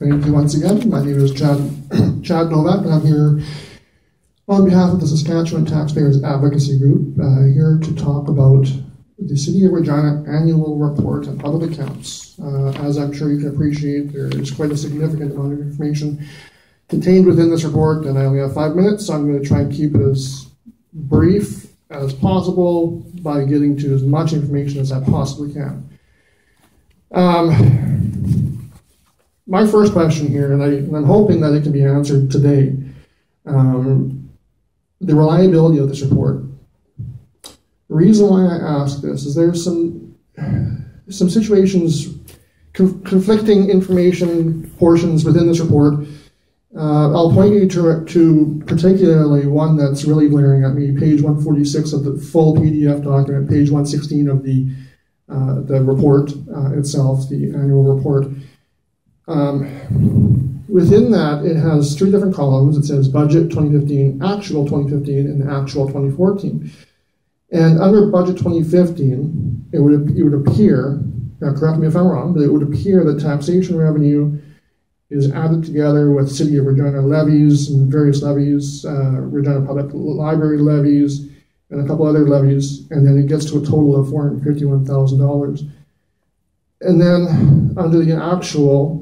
Thank you once again. My name is Chad Novak, and I'm here on behalf of the Saskatchewan Taxpayers Advocacy Group, here to talk about the City of Regina Annual Report and Public Accounts. As I'm sure you can appreciate, there is quite a significant amount of information contained within this report, and I only have 5 minutes, so I'm going to try and keep it as brief as possible by getting to as much information as I possibly can. My first question here, and I'm hoping that it can be answered today, the reliability of this report. The reason why I ask this is there's some situations, conflicting information portions within this report. I'll point you to particularly one that's really glaring at me, page 146 of the full PDF document, page 116 of the report itself, the annual report. Within that, it has 3 different columns. It says budget 2015, actual 2015, and actual 2014. And under budget 2015, it would appear, now correct me if I'm wrong, but it would appear that taxation revenue is added together with City of Regina levies and various levies, Regina Public Library levies, and a couple other levies, and then it gets to a total of $451,000. And then under the actual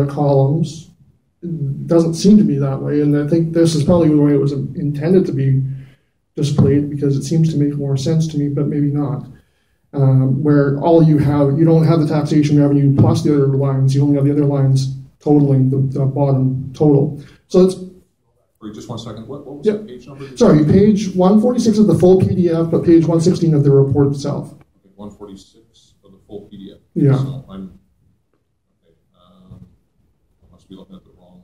columns, it doesn't seem to be that way, and I think this is probably the way it was intended to be displayed, because it seems to make more sense to me, but maybe not. Where all you don't have the taxation revenue plus the other lines, you only have the other lines totaling the bottom total. So it's... Wait, just 1 second. What was the page number? Sorry, page 146 of the full PDF, but page 116 of the report itself. Okay, 146 of the full PDF. Yeah. So I'm... I must be looking at the wrong...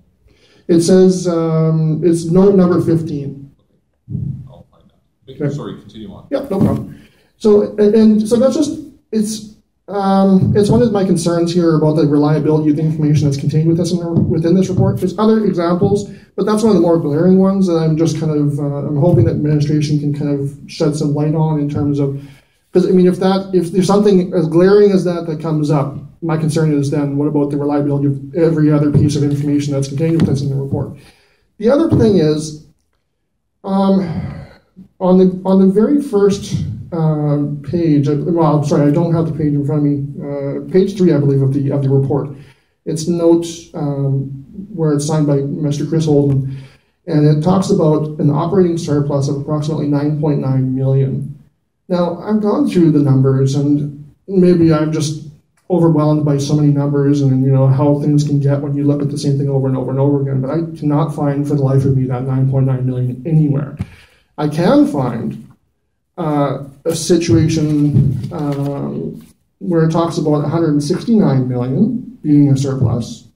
It says it's note number 15. Okay, I'll find that. Okay. Sorry, continue on. Yeah, no problem. So that's just, it's one of my concerns here about the reliability of the information that's contained within this report. There's other examples, but that's one of the more glaring ones that I'm just kind of, I'm hoping that administration can kind of shed some light on in terms of, because I mean, if there's something as glaring as that comes up, my concern is then what about the reliability of every other piece of information that's contained within the report? The other thing is, on the very first page, well, sorry, I don't have the page in front of me. Page 3, I believe, of the report. It's note where it's signed by Mr. Chris Holden, and it talks about an operating surplus of approximately $9.9 million. Now, I've gone through the numbers, and maybe I'm just overwhelmed by so many numbers, and how things can get when you look at the same thing over and over and over again. But I cannot find for the life of me that $9.9 million anywhere. I can find a situation where it talks about $169 million being a surplus.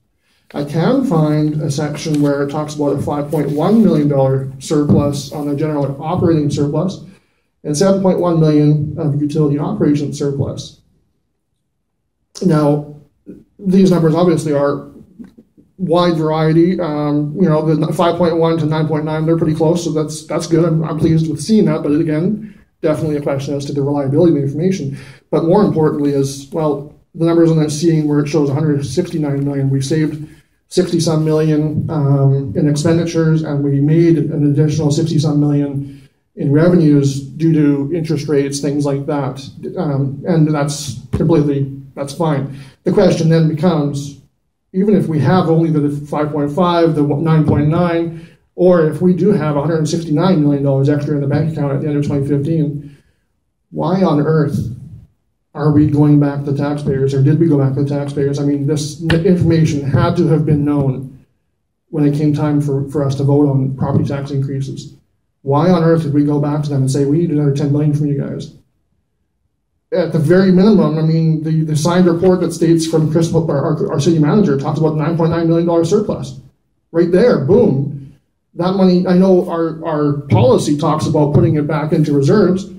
I can find a section where it talks about a $5.1 million surplus on the general operating surplus and $7.1 million of utility operation surplus. Now, these numbers obviously are wide variety. The 5.1 to 9.9, they're pretty close, so that's good. I'm pleased with seeing that, but again, definitely a question as to the reliability of the information. But more importantly is, well, the numbers I'm seeing where it shows $169 million, we saved 60-some million in expenditures, and we made an additional 60-some million in revenues due to interest rates, things like that. And that's fine. The question then becomes, even if we have only the 5.5, the 9.9, or if we do have $169 million extra in the bank account at the end of 2015, why on earth are we going back to the taxpayers, or did we go back to the taxpayers? I mean, this information had to have been known when it came time for us to vote on property tax increases. Why on earth did we go back to them and say, we need another $10 million from you guys? At the very minimum, I mean, the signed report that states from Chris, our city manager, talks about $9.9 million surplus. Right there, boom. That money, I know our policy talks about putting it back into reserves,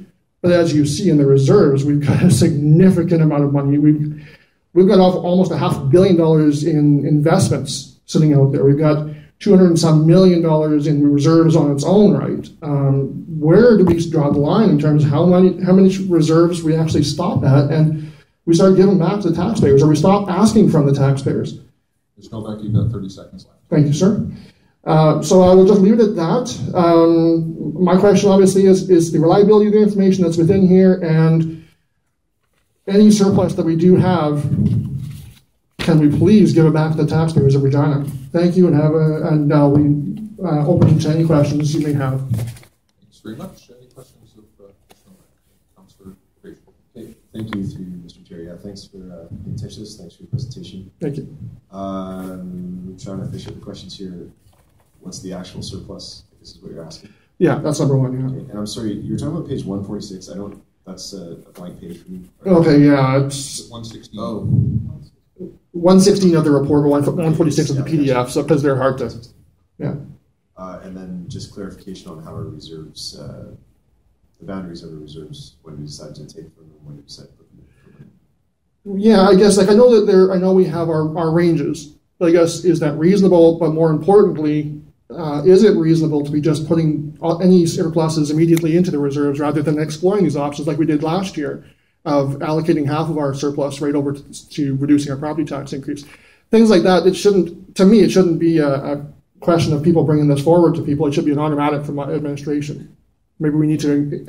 but as you see in the reserves, we've got a significant amount of money. We've got almost $500 million in investments sitting out there. We've got $200-some million in reserves on its own right. Where do we draw the line in terms of how many reserves we actually stop at and we start giving back to the taxpayers, or we stop asking from the taxpayers? Just know, Becky, you've got 30 seconds left. Thank you, sir. So I will just leave it at that. My question obviously is the reliability of the information that's within here, and any surplus that we do have, can we please give it back to the taxpayers of Regina? Thank you, and now we open to any questions you may have. Thanks very much. Any questions of Councillor Fraser? Okay, thank you through Mr. Chair. Yeah, thanks for being touch this. Thanks for your presentation. Thank you. Trying to finish up the questions here. What's the actual surplus? If this is what you're asking. Yeah, that's number one. Yeah. Okay. And I'm sorry, you were talking about page 146. I don't. That's a blank page for me. Okay, yeah, it's 116. Oh. 116 of the report, but 146 of the PDF, so because they're hard to, yeah. And then just clarification on how our reserves, the boundaries of our reserves, when we decide to take from them, when we decide to put them in. Yeah, I guess, like, I know that I know we have our ranges, but I guess, is that reasonable? But more importantly, is it reasonable to be just putting any surpluses immediately into the reserves rather than exploring these options like we did last year of allocating half of our surplus right over to reducing our property tax increase? Things like that, it shouldn't be a question of people bringing this forward to people. It should be an automatic from administration. Maybe we need to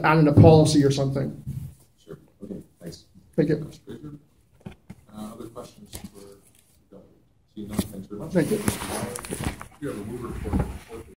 add in a policy or something. Sure. Okay. Thanks. Thank you. Other questions for Delegate? See none. Thanks very much. Thank you. You have a mover for